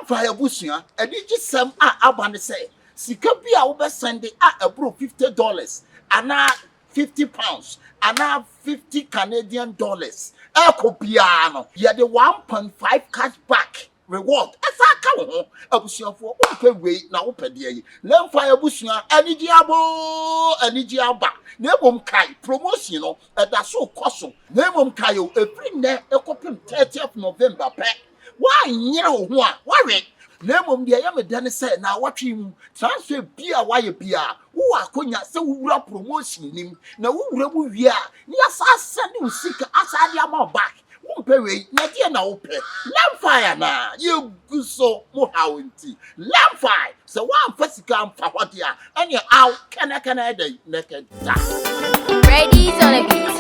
fire busua and it just some abande say sika bi a wo be send $50 and £50 and 50 Canadian dollars ekobiano ye the 1.5 cash back reward asa ka ho abusuafo wo pe we na wo pe de yi lemfa abusua anigi aba na ebom kai promotion no da so koso na ebom kai o every ne ekopim 30th November pe wa nyere ho a wa we na ebom de ya medane say na watwe mu transfer bia wa ye bia wo akonya se wo wura promotion nim na wo wura bu wi a ni asa send usika asa dia ma back Pay na dia na ope lamfire na you guso mo hawinti lamfire so one fasika amfa hodia anya aw kana dey naked da ready on a beat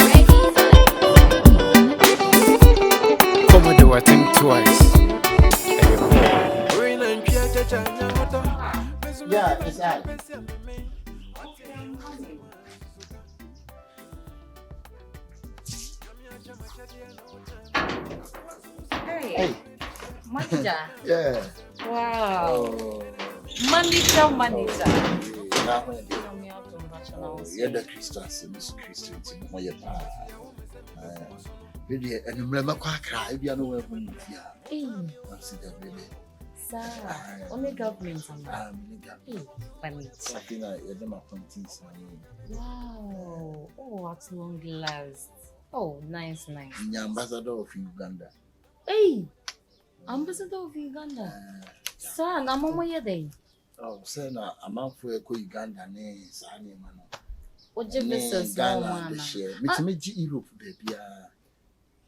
come on do I think twice yeah it's I Hey, manager. Yeah. Wow. Oh. Manager. Yeah, the Christians, Miss Christians, my pa. Really, and remember, cry. If you know where we are, I'm sitting baby. Sir, only government. Something I had my points. Wow. Oh, at long last. Oh, nice. The ambassador of Uganda. Hey, ambassador of Uganda. Sir, na mama yede. Oh, sir, na amanfo eko Uganda ne sa ne ma no. Oje visa small man. Meji Europe baby ah.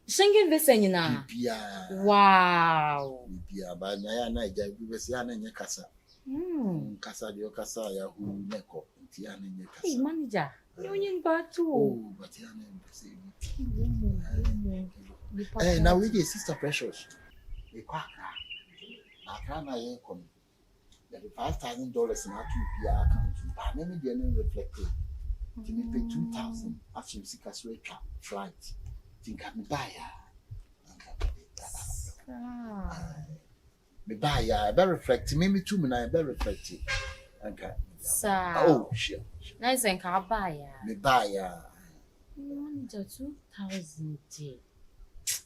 Schengen visa nyina. Bibia. Wow. Bibia ba na ya na ja bi visa ya na nye kasa. Kasa de kasa ya hu neko. Nti ya na nye kasa. Hey, manager. Nyonyin ba tu. Oh, but ya na mbese. Now we get Sister Precious. The Quacker. I na ye come. There $5,000 in our 2 account. But maybe the name reflected. To me pay 2,000 after Sika's flight. Think I me buy me buy ya. Better reflect. Maybe 2 minutes. Better reflect. Okay. Sir. Oh shit. Nice and car buy ya. Me buy ya. Manager 2,000.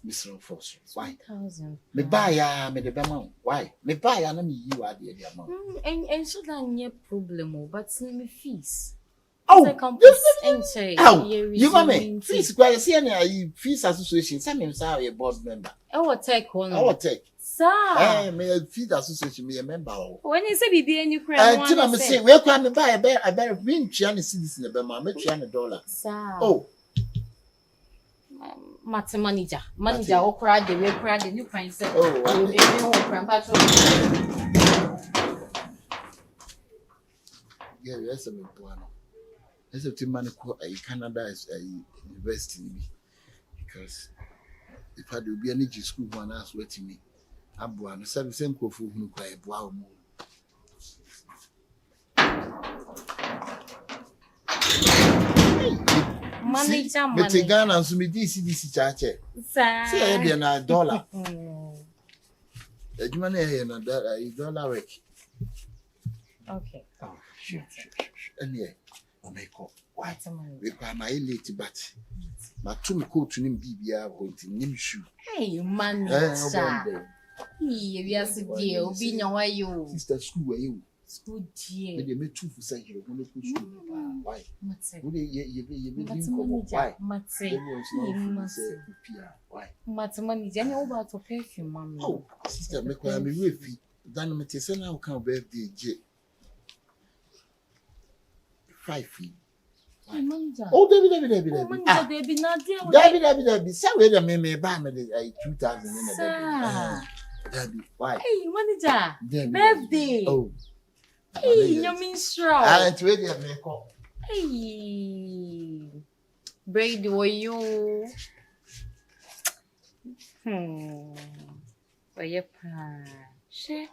Mr. Foster. Why? 2,000. Me buy ya. Me the bema. Why? Me buy ya. Na me you are the amount. And so that no problem. But me fees. Oh, you got me. Fees, quite see any fees association. Send me a board member. Oh, take one. Oh, take. Sir. May fees association be a member. When you say be any crime, I say, where can I buy a bear? I better win Chiana cities in the Bema, make $200. Sir. Oh, Matter manager, or cried the way cried the new pine said, oh, yeah, yes, I'm a one. That's a team Canada is a university because if I do be an energy school one ass waiting me, I'm one, the same coffee who cry wow moon. Manager, manager, Ghana, and so me DC charge. Say, $1. The money here, $1 work. Okay. Oh, sure. And yeah, I make up. Why? We buy my late, but my 2 coat to him BBR going to name shoe. Hey, manager. We are so dear, be no way you. Sister school where you. School dear. They made 2 for say you want to school. Why? Would you why? Why? Manager, I know about to perfume, mamma. Oh, sister, make me with you. Then me say now can birthday J. 5 feet. Oh, Debbie. Debbie. Say where me buy me 2,000 in a Debbie. Why? Hey, manager. Birthday. Oh. Hey, you mean straw. Ah, it's ready to make up. Hey. Brady, were you? For your pa. Share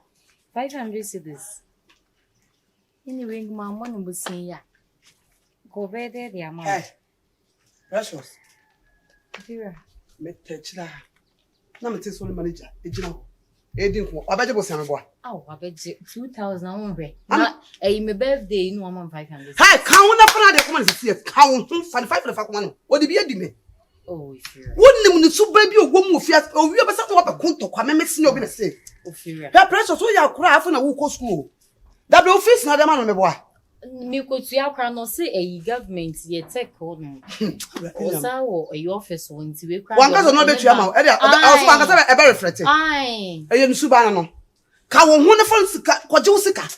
500 cedis. Anyway, my money will say ya. Go there, the amount. Hey, Precious. Here. Me touch that. Now me tell you, manager. Ejina. Edinko, abaje bo san boa. Oh, abaje 2000 on hwe. Na my birthday no am 500. Hey, kan na fana de come see kan 5 na fa come no. Odi bi edi me. Oh, Ifira. Wonnim ni su ba bi ogwo mu fia. Owi obesa no ba konto kwa me mesi obi na say. Ifira. Her pressure so ya kura afa na wo ko school. That the office na dem no me boa. Me ko tu akra no say government ye take hold no. Osa wo office won ti we kra. Wan ka so no betu ama. E dey also wan ka say e be reflect. Ai. E ye nsu ba na no. Ka wo hu ne fon sika, kwaje wo sika.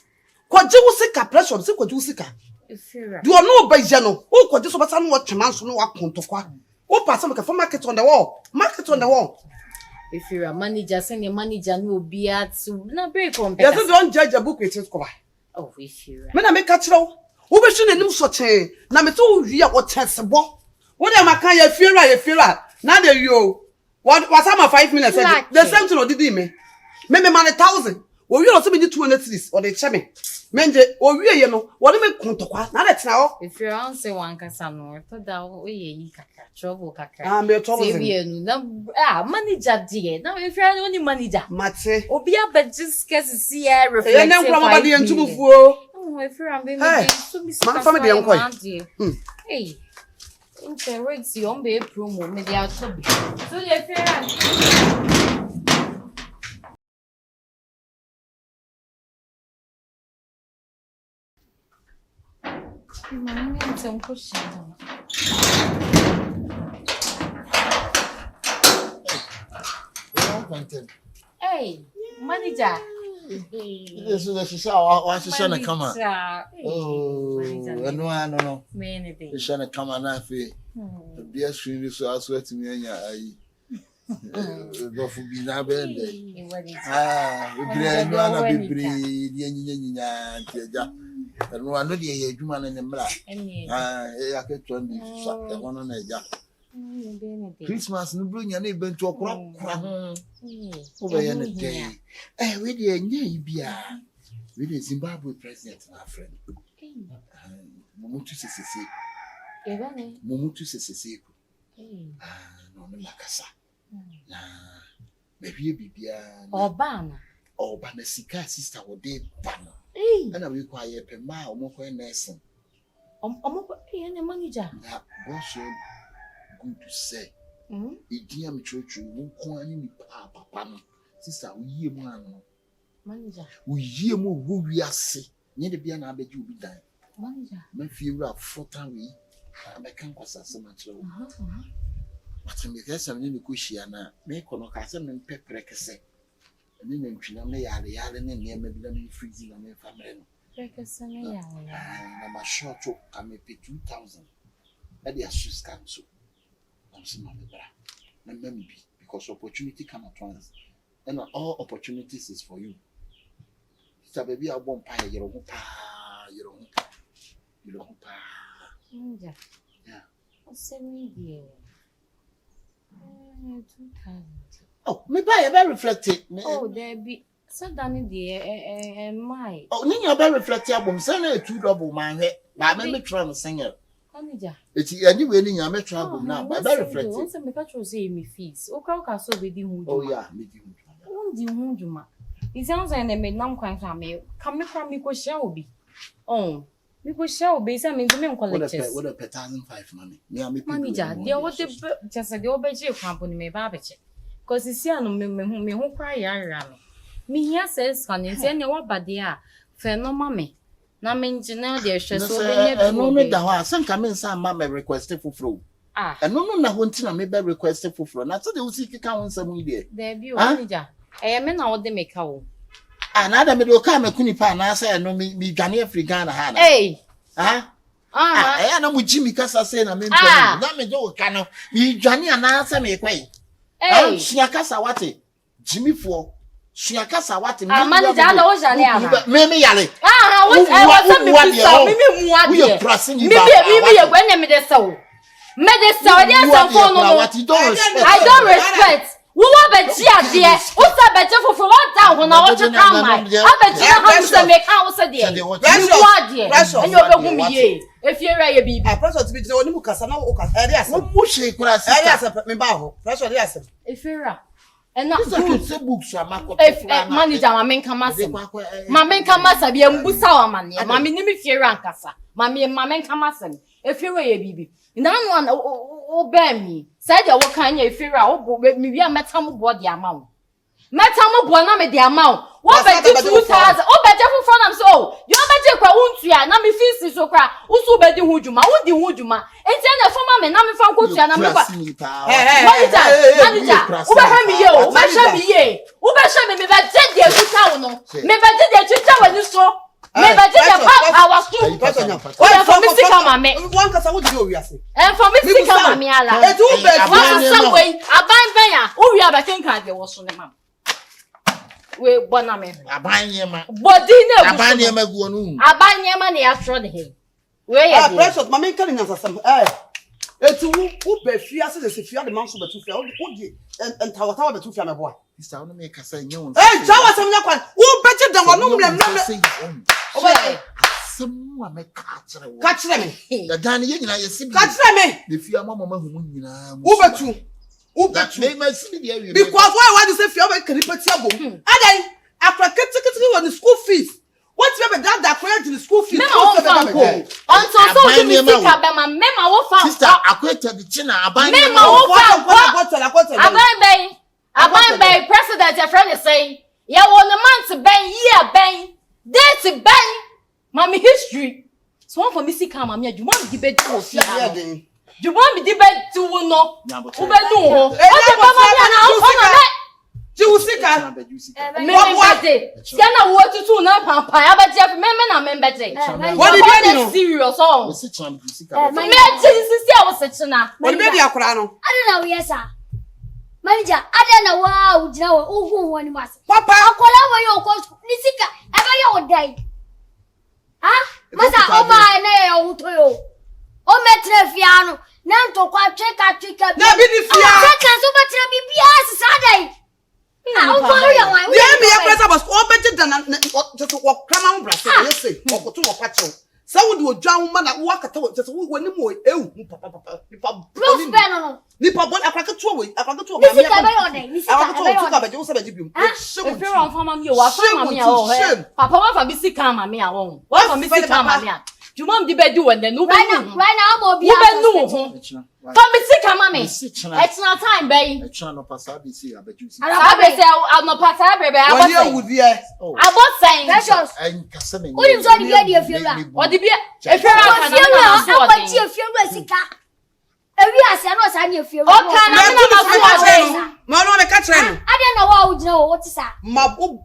Kwaje wo sika pressure se kwaje wo sika. Ifira. Do no ba je no. O kwaje so bata no wo twema so no wa kontokwa. O pass am ka for market on the wall. Market on the wall. If you're a manager, send your manager no be at so na break on. Yes, don't judge a book with it cover. Oh, if you're Men I make catch now. Who be shooting him so chain? Na me to you what chance bo. What am I can you feel now there you. What some 5 minutes the same thing did me. Me man 1,000. Wo you also be 200 cities or the cheme. Menje o wie ye no wo me kontokwa na let na o. If you answer one kasa no to da o ye kaka trouble kaka. Ah me trouble. Say we nu na manager die. Now if you are only manager. Mate. Obi abegis kesi see reflect. E na nkwa ma ba de ntumufuo. Oh, if you are being so be man family de nkwa. Hey. Interest you on be promo me dey out so be. So if you are Mami, it's un cushion. Hey, manager. This is how I should send a come on. Oh, no. Many It's gonna come on. I feel the screen is so sweat to me. Go for being a band. We play and one of the human in the black. I could turn the one on a jack. Christmas, no bring your neighbor to a crop over in a day. Eh, with the Nabia, with the Zimbabwe president, my friend. Momutu Sissy. Momutu Sissy. No, Macassa. Maybe you be Obama. Obama Sika sister or day banner. And I require a mile more for a lesson. Manager. That was good to say. Dear church, you won't call any papa. Sister, we hear one. Manager. We hear more who we are sick. Near the piano, I bet you be dying. Manager. My fear of 4 times. I can't pass so much. But in the case of any cushion, make on a castle and pepper. And then you may have the island and near me freezing on my family. I'm a short talk, I may pay 2,000. That is just cancel. I'm saying, remember, because opportunity come at once, and all opportunities is for you. So, baby, I won't pay your own yeah. Send me dear. 2,000. Oh, maybe I very reflected. Oh, there be so done dear, my. Oh, Nina very reflected. I'm saying a 2 double man. I may try to sing it. Manager. It's anyway, I may travel now, but very reflected. Once a petrol say me fees. Okay, so we do. Oh, yeah, me do. It sounds like they made no quite family. Come from me, go shall be. Oh, we go shall be some in the collectors. What a 1,500 money. Manager, dear, what the just a deal by your company may barbecue. Because it's here no me who cry yarn. Me here says, can you send your but dear? Fair no mammy. Na mention their shares so no me da ho san ka men san ma me request for no na ho ntina me be request for na so de usi kika won sam yi de there be manager me na wo de make wo na da me do ka me kuni pa na say no me dwane Africa na ha na na mu jimi kasa say na me mpem na me do ka no me dwane ana say me kwai sua kasa wate jimi fo sua kasa wate manager ala wo jale ana me yale what I was me mu ade me ye gwen me de saw me de saw dey some phone no I don't respect wo wa be ji ade wo sa be je fofo wo down ho na wo che kan mai abeji na ha se me kan wo se de me mu ade enyo be hu me ye efiera ye bibi pressure to be dey oni mu kasa na wo kasa ade ase mo she kura sister ade ase me ba ho pressure ade ase efiera And not books manager, my main commander. My main commander be a busawa man. Mammy, nimi fear kasa. Mammy and my main commander. If you were a baby, none one obey me. Said you what kind of fear out, but maybe I met some body amount. Met some bona me the amount. What better 2,000? Oh, better for fun. So you better kwa untia. Na mi fisi so kwa. Usu bedi hujuma. Udi hujuma. Enti na former me na mi fan kotua na mi kwa. Manager. Ube hami yo. Ube hami ye. Ube hami me ba jedi e kuta uno. Me ba jedi e chuta wani so. Me ba jedi e papa was too. Oya for me sika mame. One kasa wo di o wiase. And for me sika mame ala. E do be. One some way. Aban benya. O wi abakenka de wo so ne mam. We boname abanyema body na abanyema guonu abanyema na ya tro de he we ya precious mama kan nya sasam etu wo be fia se de fia de manso betu fia wo di entawa betu fia me boa sister no me kasa nya won jawa sam nya kwan wo beje dan wonu mlem oba semwa me ka kire me da dan ye nyina ye sibi ka kire me de fia mama mahu nyina wo betu because why want to say feel like repetia bom adai after ketekete on the school fees what you have done that credit in the school fees until so you me think about my mema wo fa sister akweta the china aban mema wo fa aban bay president your friend is saying ya won a month ben year ben date ben mama history so one for me see come mama you want to debate to see you want me debate to no ube no ho o de baba bia na o na be jiwusika me bete siana wo tutu na papa ya bete me na me bete what be dey no serious oh we sit on jiwusika me sisi a wo se na what be dey akura no ade na wo yesa manager ade na wa ujina wo ohu woni mas papa akola wo yo ko ni sika e ba yo dai ha masa o ba na yo utoyo o metre fiano nanto kwa cheka na bi ni fia cheka so betre bibia sisa dai ah o fo ya wa ye me ya presa bos o beje dan just wo krama wo brase ye say o koto wo pacho sa wo di odwa wo ma na wo akata wo just wo ni mo ewu papa nipa proof ben no nipa bon akraka to wo ni sika ba yo dai ni sika ba yo dai beje wo se beje bium e fe ron fama mi o wa fama mi a o he papa wa fa bi sika ma mi a won wa fa mi sika ma mi a you mom di bedu when no be no right now mo bia no ho come see come mama it's not time baby it's not pasa bi see abeju see abe say no pasa baby abo say abo say precious en kasa me o di so di bia di efiura o di bia efiura kan na so aba ti efiura sika ewi ase na o sa ni efiura o kan na na so dey ma no me ka kire no ade na wa o gina wo ti sa ma bo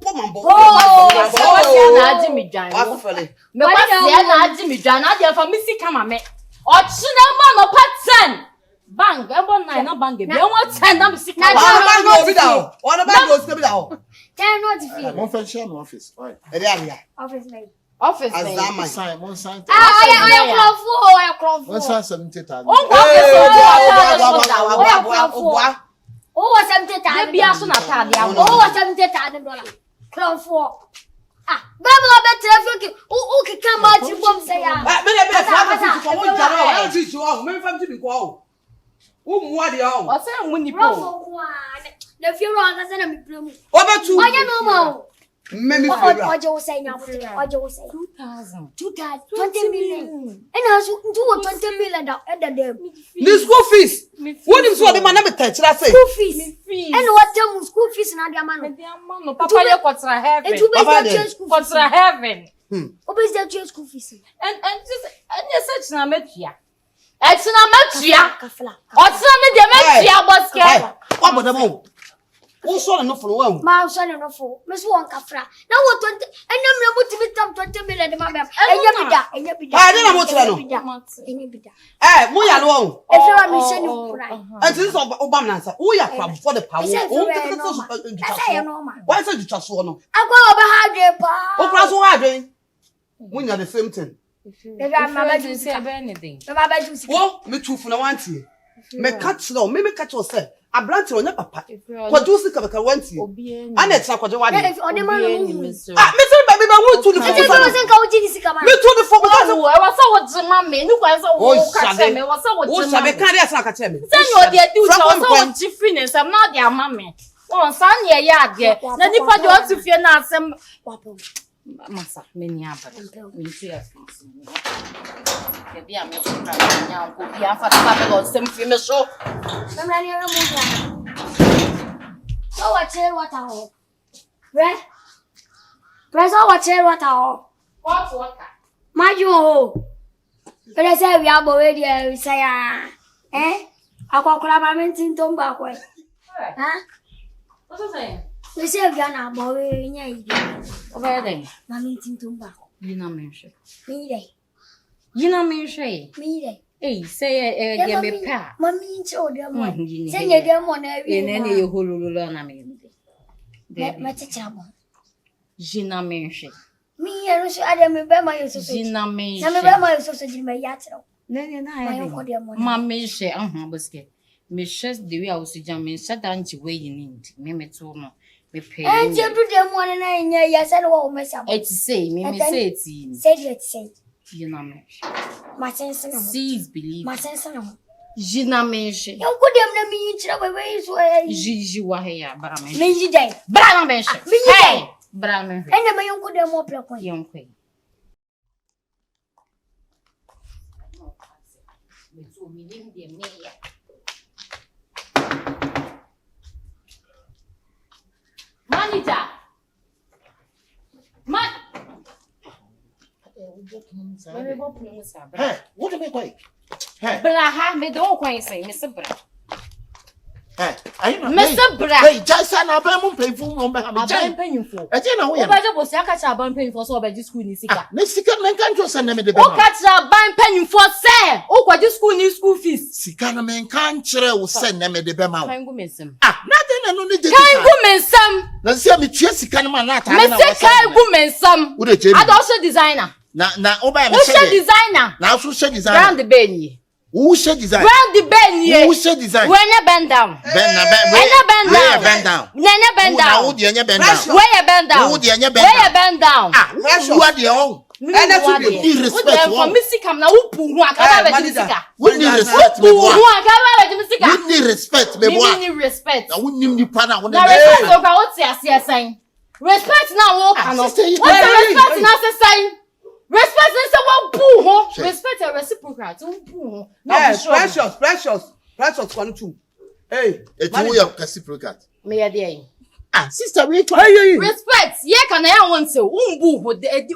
na aji mi jan wa fele me kwa na aji mi jan na dey fa mi sika ma me o chi na ma no pattern bang ebo na na bang be won 10 na mi sika na bang go bi da o ona bang go bi da o ten not fi mon fa share no office why e dey alia office azama sign mon sign I crop mon sign 70,000 on oh was 70,000 bia so na tade a oh was $70,000 crop for ah baba better if you can ma ti bom say ya me fa ko wo jaro e ti so o me fa ti bi ko o wo mu ade o o say mu ni po na fi ro anga say na mi plemu o betu oje no mo me mi fi ra oje wo say na oje wo say 2000 20 million and as you do 20 million da at the dem the school fees what if so the man na me touch ra say school fees and what them school fees na dia man no papa ye kwatra heaven and you be school kwatra heaven obes dey school fees and just any such na metua eti na metua otina ne de metua boske wa boda mo wo so no fo wa ma so no fo me so won kafra na wo 20 enya me mutimi tam 20 million de ma be enya bida ah de na mo tira no enya bida mo ya no wo e fe wa mi se ni kura enti so obam na nsa wo ya kwa for the power wo kete so asa ye no ma why say juta so no agwa oba ha dwe pa wo kra so ha dwen wo nya the same thing e ga ma ba ju say anything ma ba ju wo me tufu na wantie me catch no me catch o say abrante onya papa kwaju sika beka wantie ana etra kwaje wade o de ma no me say ba wo tu the e de so sen ka o ji ni sika ma me tu the fo because wo wa sa wo jima me ni kwa sa wo ka che me wa sa wo jima wo sabe kan dia sa ka che me say no dey do so wo ji free ne sam na dey ama me Oh, son, yeah, na nipa de o fie na asem masa meni aba me fie bia me ko pra nya ko bia fa ta ba sem fie me so Mamma ni ora mo so watch ho Press watch ho what Maju ho Pere se wi abo we dia say akokora ba mentin to mba ko ha What's that saying? We say we na abo we nya yi Over there. ma mentin to mba ko Yina menhwe. mi dai Yina menhwe. mi dai Eh, say ye me pa. Mami nti o de mo Yini say ye de mo na wi Ene ye hololo na me. ma chicha mo Yina menhwe. mi ye no so ade me be ma ye so Yina na menhwe. me be ma ye so di me ya tro Ne na ma ya. yo ko de mo Ma menhwe ABOSKE. Me shes the way I was jam me shut down to way you need. Me to no. Me pay. and you do de mo na nya ya say wo me sa It say me say it. say it say Yina menhwe. ma sense no Sees believe. ma sense no Yina menhwe. yo ko dem na mi nchira we so Jiji wa he ya ba me. me yi dai Bra na menhwe. me yi dai Hey, bra menhwe. ene me yo ko dem mo pre ko Yonkwe. Manager. Hey, what do you mean? Hey, Bra me don't quite say, Mr. Bra. hey, I know. Mr. Bra. Hey, just an abam painful number. I'm paying for. I don't know What where. about was catch a ban paying for so by this school in Sika? Let's see, man can't send them the Oh, catch a ban paying for, sir. Oh, what this school new school fees? Sikana man can't send them the bema. Can't go miss him. Nothing and only Can't go miss some. Let's see me chase Sikana not. Mr. Can't go miss some. Would it? I also designer. Now, Oba, Who's your designer? now, who should design? Round the Benny. Who should design? Round the Benny. Who should design? When you bend down. Bend down. Nene bend down. Who the bend down? Where you bend down? Who the bend Where you down? bend down? Who are the own? Irrespect. For Missy come now, who pull one? We need respect, me boy. We need respect, me boy. Need respect. Now we need the partner. Now respect over what's your saying? Respect now, what cannot? What's the respect now saying? Respect is one poo. Respect a reciprocal. Precious one too. Hey, it's who you have reciprocal. Me a day. Sister, we Respect. Yeah, can I want to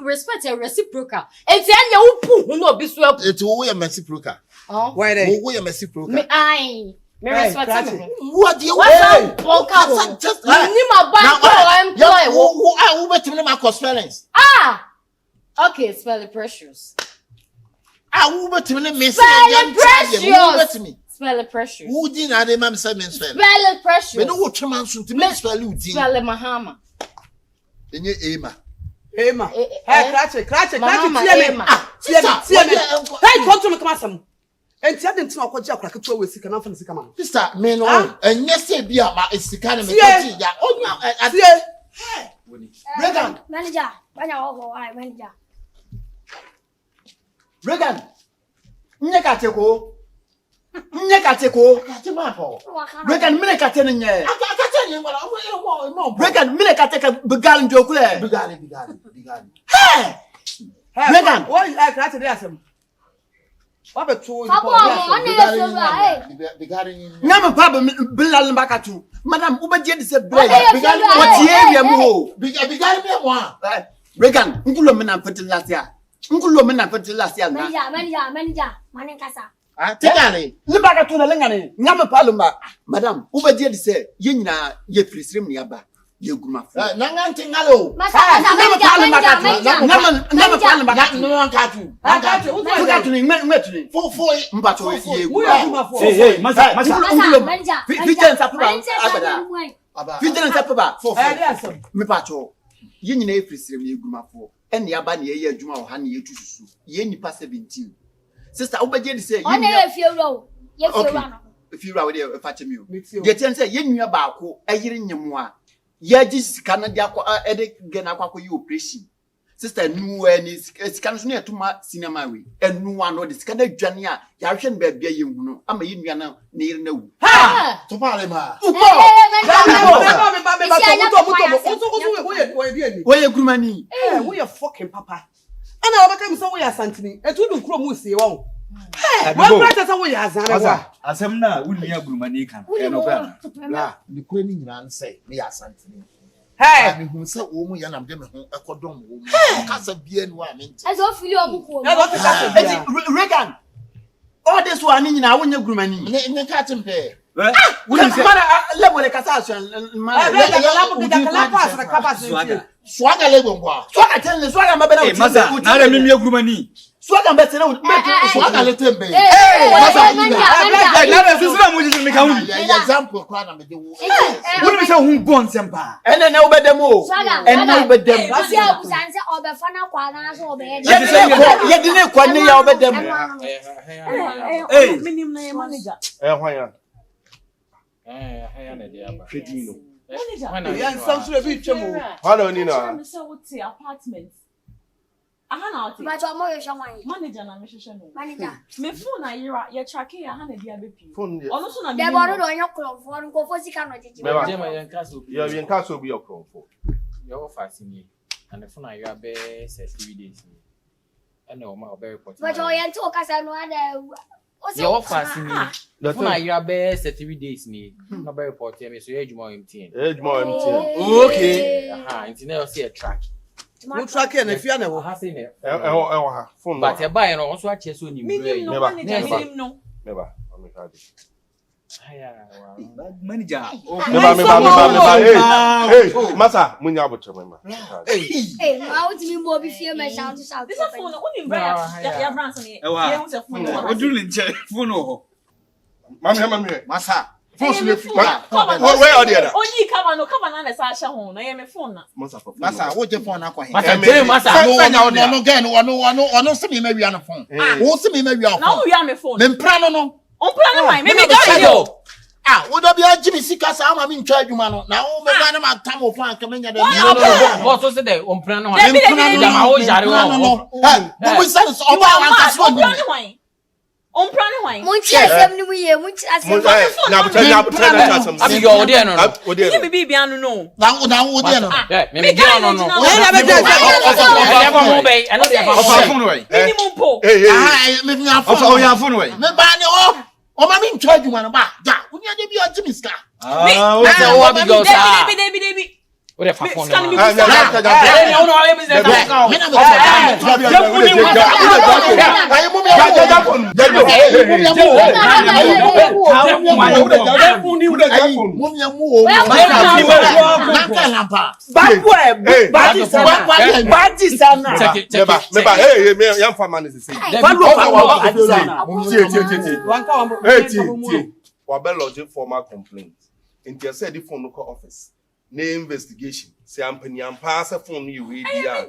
respect a reciprocal. And then you poo no be swell. it's who you have reciprocal. Oh, why they? Who you have reciprocal? me I. Me respect me. What do you What's up? Just You need my bank employee. who bet me my cost spellings? Okay, spell it precious. Who bet me miss Precious. Spell it precious. Who didn't have them spell? Spell it precious. Me know what man should to me spell you. Spell it Mahama. In your Emma. Emma. Hey, cratch. Mahama Emma. Hey, come to me, come on. And tell them to know what you're cracking to with sick and come on. Sister, me no, and yes, say be a is the kind of me. Regan, manager manager Regan, Nyakateko, Regan, Minakatan, Regan, Minakateka, began to clear. Hey, Regan, what is that? Cratch there? What a tool. Nama Papa Bilal Bakatu, Madame Ubajet said, what's the area? Began one. Regan, Uncle Lomina put it last year. Uncle Lomina put it last year. Manager, Manikasa. Tegani, Libaka to the Langani, Nama Paluma, Madame Ubajet said, Yina, ye free stream nearby. You Gruma. Nanganting hello. Never Palama, no one got you. I got you, mentally. For Mbato, hey, Masa, Vigilance up for Mipacho. Yin free stream you Gruma for. And the Abani year Juma or Honey to Yenny past 17. Sister Ubajet say, if you are there, fat you. Get and say, Yen Yabako, a year in your moi. Yajis Canada edit Genakako you operation. sister nu any scan near to my cinema we and no one or the scanner Jania Yarshan baby you know I'm a Indiana near no Ha to parlema where you grumani we are fucking papa and I become so we are Santini and to do Cromusi won't what practice we are Asemna wouldn't be a grumani can the queen ran say we are Santini. Hey, who said, "Oh, my, I'm going to a cordon." As a bien woman, as of you, Regan. All this one in our window, Grumani, in the cat and pay. Level a cassation, my swagger label. Swagger tell the swagger, my better, not a mimic Grumani. Swagger better, swagger little baby. Example, what is a who wants them? And then over them all. And over them. Yet didn't quite near over them. Hey, manager. Apartments. Manager na manager. Me phone na you tracking ya na dia be pi. Ono so na me. Dey borrow don your clock for go for sika no jeje. You yen caso be your clock for. Your fascinating. And the phone I have be 3 days. I know my very important. But you yen to kasa no ada. Your fascinating. The phone I have be 3 days ni. My very important me so age more empty. Okay. Aha, internet see a track. No track and if you know I seen it. Phone. But you buy no so watch so ni. Never. Never. Manager. Hey, Masa, munya bocho mama. Hey, how do you move if you me shout to shout? This phone only brand. Ya brand so ni. Ya won se phone. O dulin che phone ho. Mama. Masa. Where are the other? Only cover na sa sha ho na ye me phone na. Masa, wo je phone akwa he. Masa, no again, ono se me wi an phone. Wo se me wi an phone. Na wo wi me phone. Me mpra no. On plan my me go yo. Wo do bia jimi sika sa ama me ntwa adwuma no. Na wo me ba na ma tam o phone akama nya da. What so say dey on plan no. Ma wo jare wo. Wo say so oba wan kaso ni. On plan wine. Munchi asem ni mu ye, munchi asem. Na pretend Abi yo ode no. You be be bianu no. Na wo de no. Me get no. Never move be. I know dey phone way. Minimum po. Me nya phone. Oh, ya phone way. Me ba ni o ma me ntwa adwuma no ba. Ja, wo nya de bi o jimi sika. O say o bi go sa. Debi. O dey fa phone. No, ne investigation say ampani ampasa phone you we dia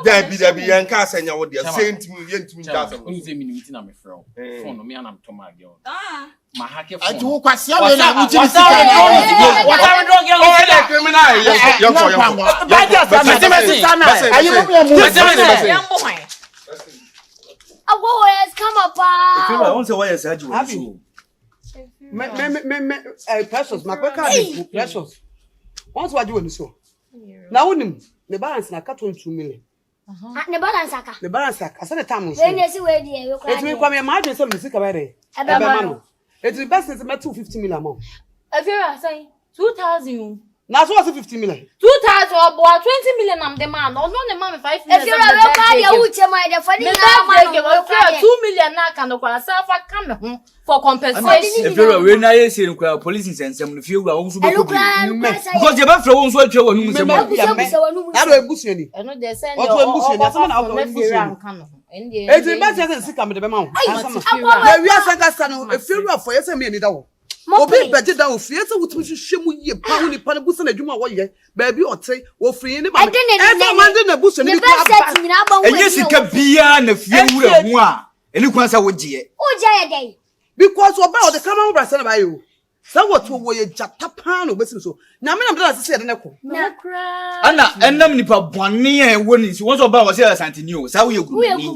Debbie yan ka senya wo dia sent me yentimi jasa Onu say me nimiti na me frɛ phone no me anam to ma girl ma hake phone ati wo kwase awe na mu jimi sika what are we doing oh the criminal precious once what you so now unim the balance na cut 2 million ne balance aka I said the time we ne si we die we kwa it me kwame ma adwen say me sika bare ebe ma no it be best me 250 million amount if you are saying 2000 na so was 50 million 2000 or 20 million am the man no the man 5 million if you are we kwa dia uche my the funny na 2 million na kan do kwa self come for compensation if you are we na yes in police sensem no fie wu a wo so be because you be fra wo so atwa wonu musem na do ebusu ni eno dey send your ebusu ni asema na o ebusu ni it be best say sika me de be ma wo na wi asaka sa no if you are for yes me ni da wo obi beje da ofie se wutumi hwehwe mu ye pa wo ni pa ne busa na adwuma wo ye ba bi ote wo firi ni ba me e mande na busa ni bi aba enye sika bia na fie wura hu a eni kwan sa wo giye o ja ye dey because oba o de kama wo brasa na ba yo Sa what wo ye jata pan obesim so. Na me na mda se de ne ko. Ana enam nipa bonni e woni si won so ba wo se asantini o. Sa wo ye gumani.